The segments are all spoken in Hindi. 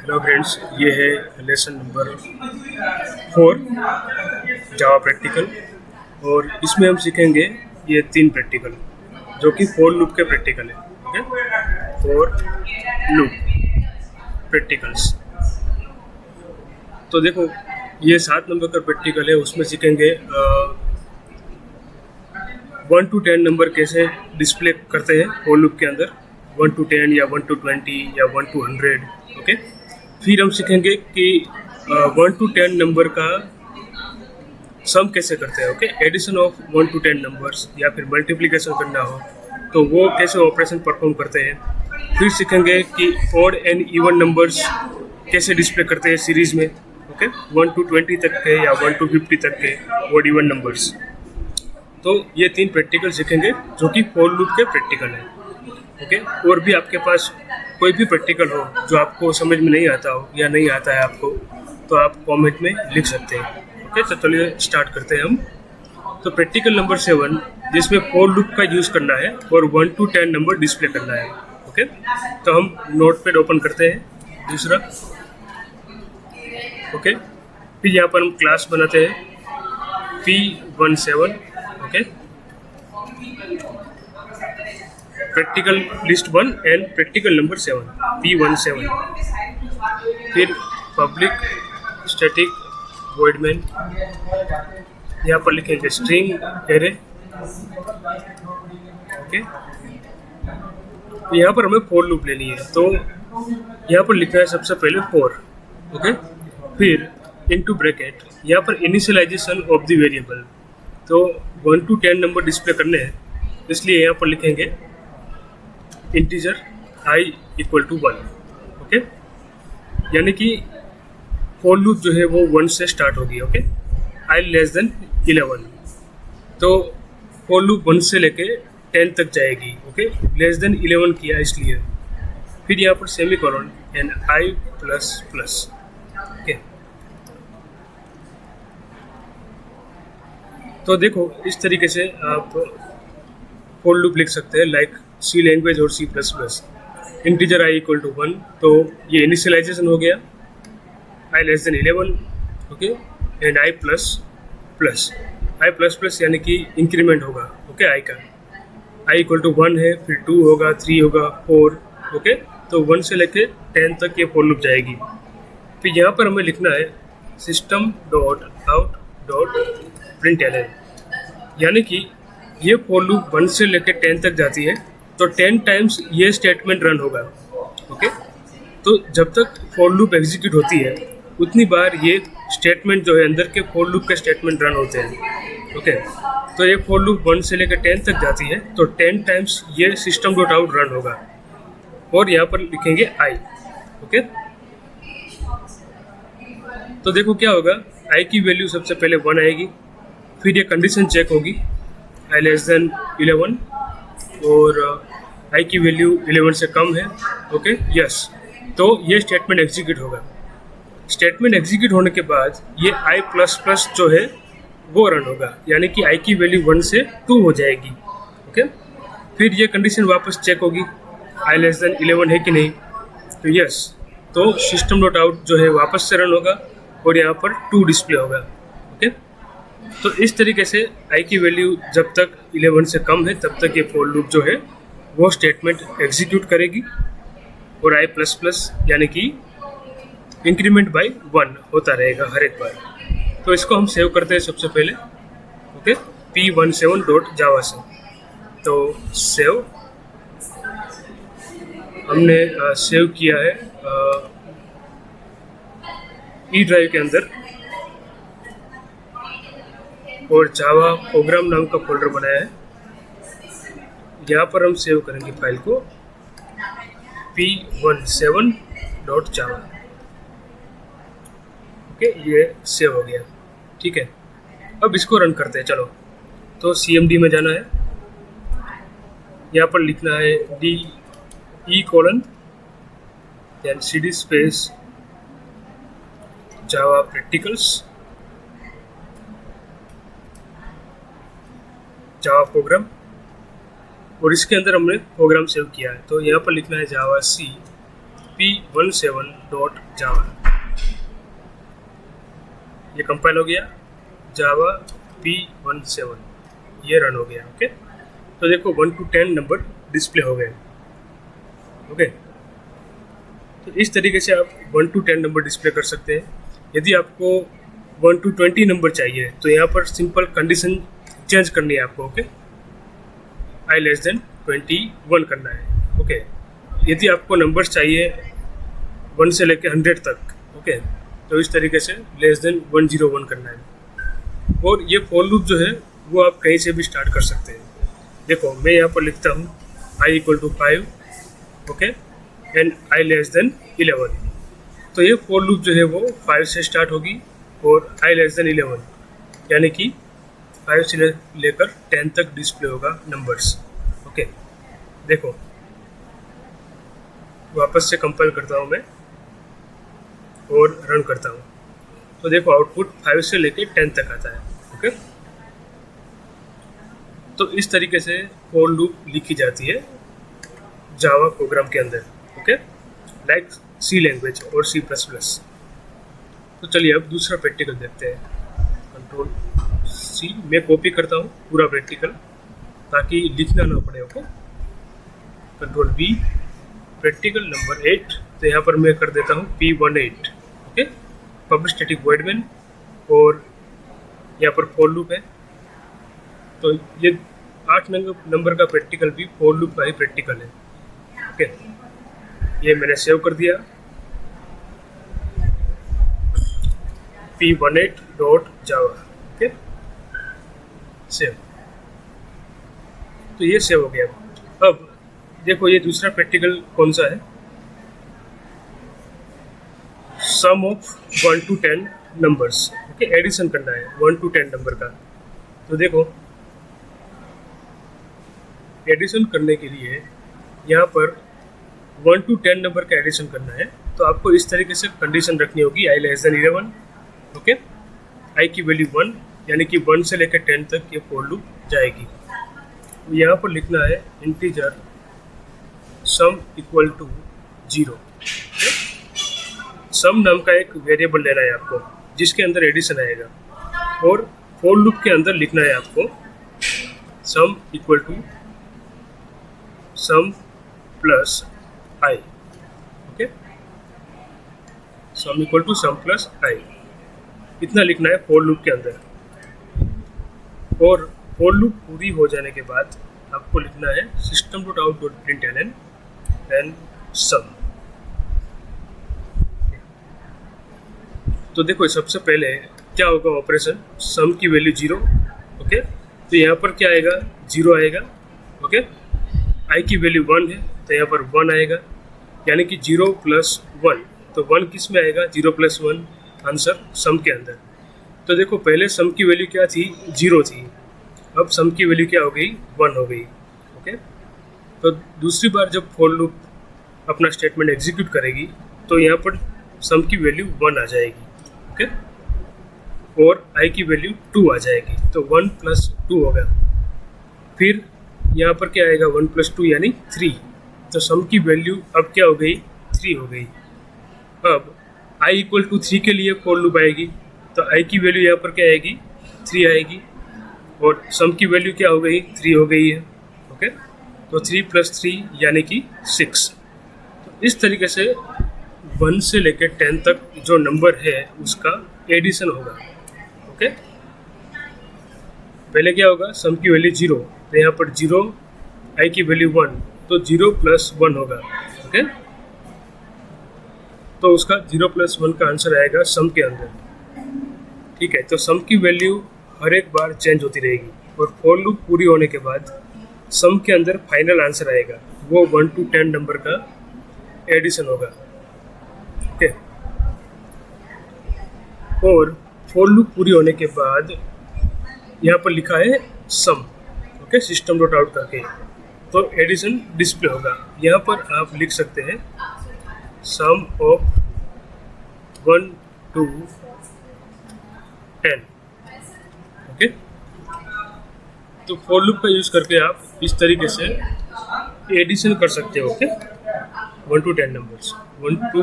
हेलो फ्रेंड्स, ये है लेसन नंबर 4 जावा प्रैक्टिकल। और इसमें हम सीखेंगे ये 3 प्रैक्टिकल जो कि फोर लूप के प्रैक्टिकल है। Okay, for loop practicals. तो देखो, ये 7 नंबर का प्रैक्टिकल है। उसमें सीखेंगे 1 to 10 नंबर कैसे डिस्प्ले करते हैं फोर लूप के अंदर, 1 to 10 या 1 to 20 या 1 to 100। ओके, फिर हम सीखेंगे कि 1 to 10 नंबर का सम कैसे करते हैं। Okay, addition of 1 to 10 numbers या फिर मल्टीप्लिकेशन करना हो तो वो कैसे ऑपरेशन परफॉर्म करते हैं। फिर सीखेंगे कि ऑड एंड इवन नंबर्स कैसे डिस्प्ले करते हैं सीरीज में। ओके, 1 to 20 तक के या 1 to 50 तक के ऑड इवन नंबर्स। तो ये 3 प्रैक्टिकल सीखेंगे जो कि फोर लूप के प्रैक्टिकल है। ओके, और भी आपके पास कोई भी प्रैक्टिकल हो जो आपको समझ में नहीं आता हो या नहीं आता है आपको, तो आप कमेंट में लिख सकते हैं। ओके, तो चलिए स्टार्ट करते हैं हम। तो प्रैक्टिकल नंबर 7 जिसमें फोर लूप का यूज़ करना है और 1 to 10 नंबर डिस्प्ले करना है। ओके, तो हम नोटपैड ओपन करते हैं दूसरा। ओके, फिर यहाँ पर हम क्लास बनाते हैं P17। Okay, practical list 1 and practical number 7 P17। फिर पब्लिक स्टैटिक वॉइड मेन, यहाँ पर लिखेंगे स्ट्रिंग एरे। ओके, यहाँ पर हमें फोर लूप लेनी है, तो यहाँ पर लिखना है सबसे पहले 4। ओके, फिर इनटू ब्रैकेट यहाँ पर इनिशियलाइजेशन ऑफ द वेरिएबल। तो 1 to 10 नंबर डिस्प्ले करने हैं, इसलिए यहाँ पर लिखेंगे इंटीजर i = 1। ओके, यानी कि फोर लूप जो है वो 1 से स्टार्ट होगी। Okay, i < 11। तो फोर लूप 1 से लेके 10 तक जाएगी। ओके, <11 किया इसलिए। फिर यहाँ पर semi colon and i++। Okay, तो देखो इस तरीके से आप फोर लूप लिख सकते हैं, लाइक सी लैंग्वेज और C++। इंटीजर i = 1, तो ये इनिशियलाइजेशन हो गया i < 11। ओके, एंड i++ यानी कि इंक्रीमेंट होगा। ओके, i का i = 1 है, फिर 2 होगा, 3 होगा, 4। ओके, तो 1 से लेके 10 तक ये फोर लूप जाएगी। फिर यहाँ पर हमें लिखना है system.out.println, यानी कि ये फोर लूप 1 से लेकर 10 तक जाती है, तो 10 टाइम्स ये स्टेटमेंट रन होगा। ओके, तो जब तक फोर लूप एग्जीक्यूट होती है उतनी बार ये स्टेटमेंट जो है अंदर के फोर लूप के स्टेटमेंट रन होते हैं। ओके, तो ये फोर लूप 1 से लेकर 10 तक जाती है, तो 10 टाइम्स ये system.out रन होगा और यहाँ पर लिखेंगे i। ओके, तो देखो क्या होगा, i की वैल्यू सबसे पहले 1 आएगी, फिर ये कंडीशन चेक होगी i < 11 और i की वैल्यू 11 से कम है। ओके, यस, तो ये स्टेटमेंट एग्जीक्यूट होगा। स्टेटमेंट एग्जीक्यूट होने के बाद ये i++ जो है वो रन होगा, यानी कि i की वैल्यू 1 से 2 हो जाएगी। ओके, फिर ये कंडीशन वापस चेक होगी i < 11 है कि नहीं, तो यस, तो system.out जो है वापस से रन होगा और यहाँ पर 2 डिस्प्ले होगा। ओके, तो इस तरीके से i की वैल्यू जब तक 11 से कम है तब तक ये फोर लूप जो है वो स्टेटमेंट एग्जीक्यूट करेगी और i++ यानी कि इंक्रीमेंट बाय 1 होता रहेगा हर एक बार। तो इसको हम सेव करते हैं सबसे पहले। ओके, P17.java से। तो सेव हमने सेव किया है ई ड्राइव के अंदर, और जावा प्रोग्राम नाम का फोल्डर बनाया है। यहाँ पर हम सेव करेंगे फाइल को P17.java। ओके, ये सेव हो गया। ठीक है, अब इसको रन करते हैं। चलो, तो CMD में जाना है, यहाँ पर लिखना है CD स्पेस जावा प्रैक्टिकल्स जावा प्रोग्राम, और इसके अंदर हमने प्रोग्राम सेव किया है। तो यहाँ पर लिखना है जावा C p17.java। ये कंपाइल हो गया, जावा p17 ये रन हो गया। ओके, तो देखो 1 to 10 नंबर डिस्प्ले हो गए। ओके, तो इस तरीके से आप 1 to 10 नंबर डिस्प्ले कर सकते हैं। यदि आपको 1 to 20 नंबर चाहिए तो यहाँ पर सिंपल कंडीशन चेंज करनी है आपको। ओके, i लेस देन 21 करना है। ओके, यदि आपको नंबर्स चाहिए 1 से लेकर 100 तक, ओके, तो इस तरीके से लेस देन 101 करना है। और ये फॉर लूप जो है वो आप कहीं से भी स्टार्ट कर सकते हैं। देखो मैं यहाँ पर लिखता हूँ i = 5, okay, and i less than 11। तो ये फॉर लूप जो है वो 5 से स्टार्ट होगी और i लेस देन 11 यानी कि 5 से लेकर 10 तक डिस्प्ले होगा नंबर्स। ओके, देखो वापस से कंपाइल करता हूँ मैं और रन करता हूँ, तो देखो आउटपुट 5 से लेकर 10 तक आता है। ओके, तो इस तरीके से फॉर लूप लिखी जाती है जावा प्रोग्राम के अंदर। ओके, लाइक सी लैंग्वेज और C++। तो चलिए अब दूसरा प्रैक्टिकल देखते हैं। Ctrl+C मैं कॉपी करता हूँ पूरा प्रैक्टिकल ताकि लिखना ना पड़े। ओके, Ctrl+V प्रैक्टिकल नंबर 8, तो यहाँ पर मैं कर देता हूँ P18। Okay, public static void main और यहाँ पर फॉर लूप है। तो ये 8 नंबर का प्रैक्टिकल भी फॉर लूप का ही प्रैक्टिकल है। ओके, ये मैंने सेव कर दिया p18.java। ओके, सेव, तो ये सेव हो गया। अब देखो ये दूसरा प्रैक्टिकल कौन सा है, sum of 1 to 10 numbers. Okay, addition करना है 1 to 10 नंबर का। तो देखो एडिशन करने के लिए यहाँ पर 1 to 10 नंबर का एडिशन करना है, तो आपको इस तरीके से कंडीशन रखनी होगी i less than 11। Okay, i की वैल्यू 1 यानी कि 1 से लेकर 10 तक ये फॉर लूप जाएगी। तो यहाँ पर लिखना है इंटीजर सम इक्वल टू 0। सम नाम का एक वेरिएबल लेना है आपको जिसके अंदर एडिशन आएगा, और फॉर लूप के अंदर लिखना है आपको sum equal to sum plus i। Okay, sum equal to sum plus i, इतना लिखना है फॉर लूप के अंदर। और फॉर लूप पूरी हो जाने के बाद आपको लिखना है system.out.println एंड सम। तो देखो सबसे पहले क्या होगा ऑपरेशन, सम की वैल्यू 0। ओके, तो यहाँ पर क्या आएगा, 0 आएगा। ओके, i की वैल्यू 1 है तो यहाँ पर 1 आएगा, यानी कि 0 + 1, तो 1 किस में आएगा, 0 + 1 आंसर सम के अंदर। तो देखो पहले सम की वैल्यू क्या थी, 0 थी, अब सम की वैल्यू क्या हो गई, 1 हो गई। ओके, तो दूसरी बार जब फॉर लूप अपना स्टेटमेंट एग्जीक्यूट करेगी तो यहाँ पर सम की वैल्यू 1 आ जाएगी। ओके, और i की वैल्यू 2 आ जाएगी, तो 1 + 2 होगा। फिर यहाँ पर क्या आएगा, 1 + 2 यानी 3, तो सम की वैल्यू अब क्या हो गई, 3 हो गई। अब i = 3 के लिए फॉर लूप आएगी, तो i की वैल्यू यहाँ पर क्या आएगी, 3 आएगी, और सम की वैल्यू क्या हो गई, 3 हो गई है। ओके, तो 3 + 3 यानी कि 6। तो इस तरीके से 1 से लेकर 10 तक जो नंबर है उसका एडिशन होगा। ओके, पहले क्या होगा, सम की वैल्यू 0, तो यहाँ पर 0, i की वैल्यू 1, तो 0 + 1 होगा। ओके, तो उसका 0 + 1 का आंसर आएगा सम के अंदर। ठीक है, तो सम की वैल्यू हर एक बार चेंज होती रहेगी, और फॉर लूप पूरी होने के बाद सम के अंदर फाइनल आंसर आएगा, वो 1 to 10 नंबर का एडिशन होगा। ओके, और फॉर लूप पूरी होने के बाद यहाँ पर लिखा है सम। ओके, system.out करके, तो एडिशन डिस्प्ले होगा। यहाँ पर आप लिख सकते हैं सम ऑफ 1 to 10। ओके, तो फॉर लूप का यूज़ करके आप इस तरीके से एडिशन कर सकते हो। ओके। 1 to 10 नंबर्स, 1 to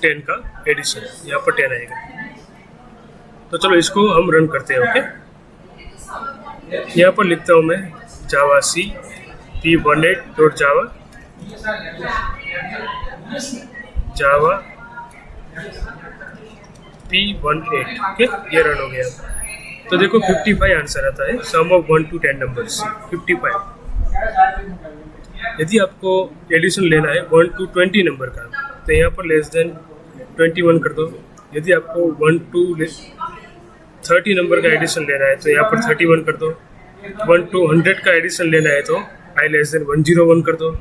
10 का एडिशन, यहाँ पर 10 आएगा। तो चलो इसको हम रन करते हैं। ओके, यहाँ पर लिखता हूँ मैं जावा सी p18.java जावा p18। ओके, ये रन हो गया। तो देखो 55 आंसर आता है, सम ऑफ 1 to 10 नंबर्स 55। यदि आपको एडिशन लेना है 1 to 20 नंबर का, तो यहाँ पर लेस देन 21 कर दो। यदि आपको 1 to 30 नंबर का एडिशन लेना है तो यहाँ पर 31 कर दो। 1 to 100 का एडिशन लेना है तो आई लेस देन 101 कर दो।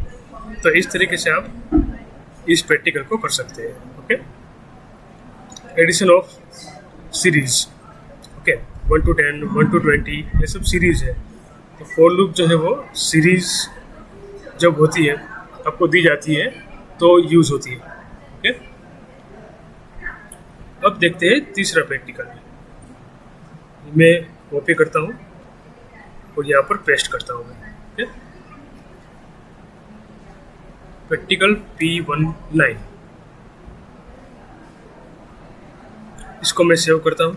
तो इस तरीके से आप इस प्रैक्टिकल को कर सकते हैं। Okay, addition of series. Okay, 1 to 10, 1 to 20 ये सब सीरीज है। तो फॉर लूप जो है वो सीरीज जब होती है, आपको दी जाती है तो यूज़ होती है। ओके, अब देखते हैं तीसरा प्रैक्टिकल। मैं कॉपी करता हूँ और यहाँ पर पेस्ट करता हूँ मैं। ओके, प्रैक्टिकल P19, इसको मैं सेव करता हूँ।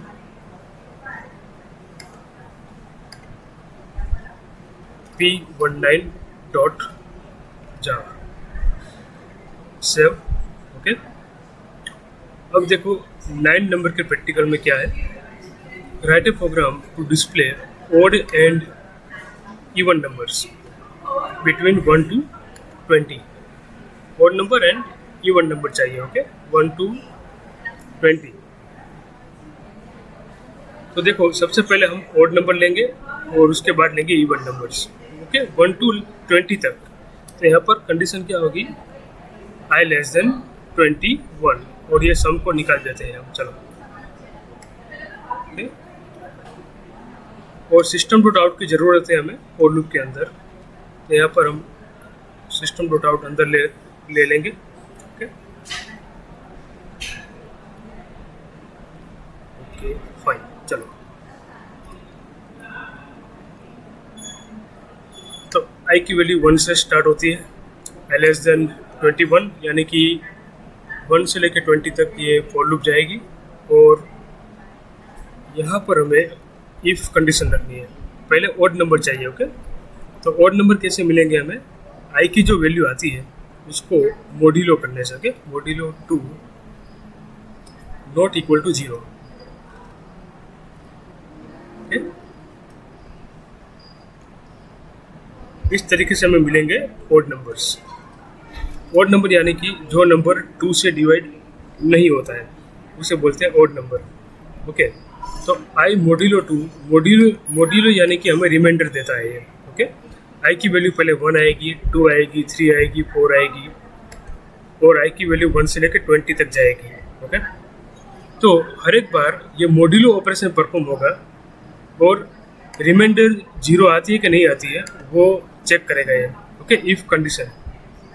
p19.java save. ओके, अब देखो 9 नंबर के प्रैक्टिकल में क्या है। Write a program to display odd and even numbers between 1 to 20। odd number and even number चाहिए। Okay, 1 to 20। तो देखो सबसे पहले हम odd नंबर लेंगे और उसके बाद लेंगे इवन नंबर्स। ओके, 1 to 20 तक। तो यहाँ पर कंडीशन क्या होगी, आई लेस देन 21, और ये सम को निकाल देते हैं हम। चलो, ओके, और सिस्टम डॉट आउट की ज़रूरत है हमें फॉर लूप के अंदर। तो यहाँ पर हम सिस्टम डॉट आउट अंदर ले लेंगे। Okay, okay fine. चलो, तो आई की वैल्यू 1 से स्टार्ट होती है, आई लेस देन 21, यानी कि 1 से लेकर 20 तक ये फॉर लूप जाएगी। और यहाँ पर हमें इफ कंडीशन रखनी है। पहले ऑड नंबर चाहिए। ओके, तो ऑड नंबर कैसे मिलेंगे हमें, आई की जो वैल्यू आती है उसको मोडिलो करने से। Okay, modulo 2 not equal to 0। Okay, इस तरीके से हमें मिलेंगे ऑड नंबर्स। ऑड नंबर यानी कि जो नंबर 2 से डिवाइड नहीं होता है उसे बोलते हैं ऑड नंबर। ओके, तो आई मोडिलो 2, मोडिलो यानी कि हमें रिमाइंडर देता है ये। ओके, आई की वैल्यू पहले 1 आएगी, 2 आएगी, 3 आएगी, 4 आएगी, और आई की वैल्यू 1 से लेकर 20 तक जाएगी। ओके, तो हर एक बार ये मोडिलो ऑपरेशन परफॉर्म होगा और रिमाइंडर 0 आती है कि नहीं आती है वो चेक करेगा ये। Okay, if condition.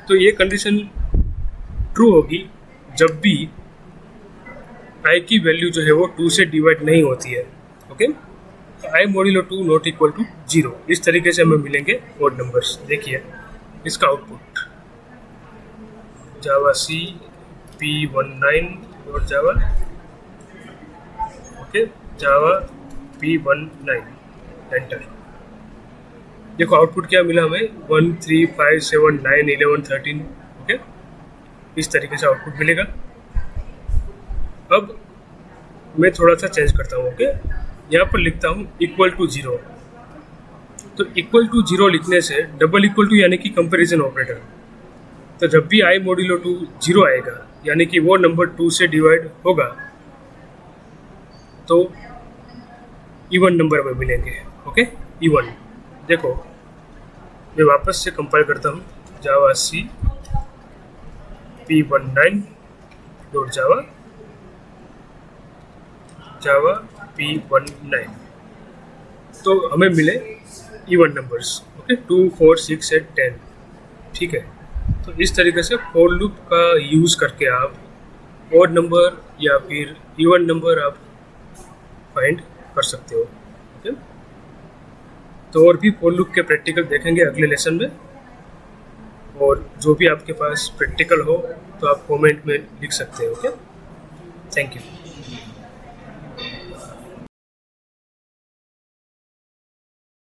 तो ये कंडीशन ट्रू होगी जब भी आई की वैल्यू जो है वो 2 से डिवाइड नहीं होती है। ओके, तो आई मोडिलो 2 नॉट इक्वल टू 0। इस तरीके से हमें मिलेंगे ऑड नंबर्स। देखिए इसका आउटपुट जावा सी p19.java। ओके, जावा p19 एंटर। देखो आउटपुट क्या मिला हमें, 1 3 5 7 9 11 13। ओके, इस तरीके से आउटपुट मिलेगा। अब मैं थोड़ा सा चेंज करता हूँ। ओके, यहाँ पर लिखता हूँ इक्वल टू 0। तो इक्वल टू 0 लिखने से डबल इक्वल टू यानी कि कंपैरिजन ऑपरेटर। तो जब भी आई मोडिलो 2 0 आएगा यानी कि वो नंबर 2 से डिवाइड होगा तो इवन नंबर में मिलेंगे। Okay, even. देखो मैं वापस से कंपाइल करता हूँ, जावा सी p19.java जावा p19। तो हमें मिले इवन नंबर्स। ओके, 2 4 6 8 10। ठीक है, तो इस तरीके से फॉर लूप का यूज़ करके आप ऑड नंबर या फिर इवन नंबर आप फाइंड कर सकते हो। ओके, तो और भी फॉर लूप के प्रैक्टिकल देखेंगे अगले लेसन में। और जो भी आपके पास प्रैक्टिकल हो तो आप कमेंट में लिख सकते हैं। Okay, thank you.